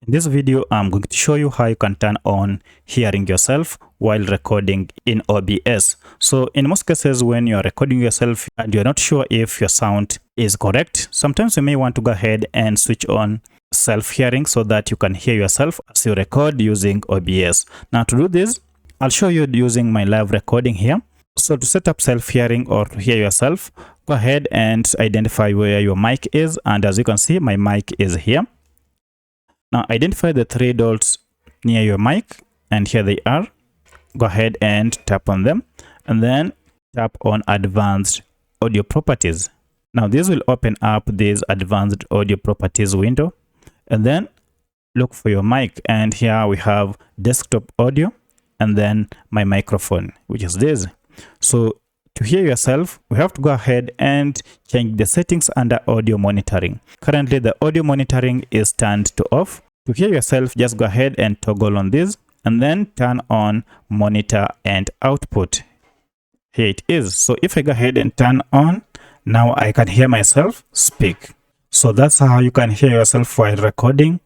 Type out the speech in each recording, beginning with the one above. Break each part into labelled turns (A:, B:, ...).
A: In this video, I'm going to show you how you can turn on hearing yourself while recording in OBS. So in most cases, when you're recording yourself and you're not sure if your sound is correct, sometimes you may want to go ahead and switch on self-hearing so that you can hear yourself as you record using OBS. Now to do this, I'll show you using my live recording here. So to set up self-hearing or to hear yourself, go ahead and identify where your mic is. And as you can see, my mic is here. Now identify the three dots near your mic, and here they are. Go ahead and tap on them and then tap on advanced audio properties. Now this will open up this advanced audio properties window, and then look for your mic, and here we have desktop audio and then my microphone, which is this. So to hear yourself, we have to go ahead and change the settings under audio monitoring. Currently, the audio monitoring is turned to off. To hear yourself, just go ahead and toggle on this and then turn on monitor and output. Here it is. So if I go ahead and turn on, now I can hear myself speak. So that's how you can hear yourself while recording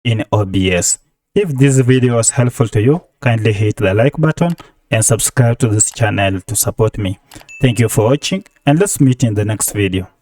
A: in OBS. If this video was helpful to you, kindly hit the like button and subscribe to this channel to support me. Thank you for watching, and let's meet in the next video.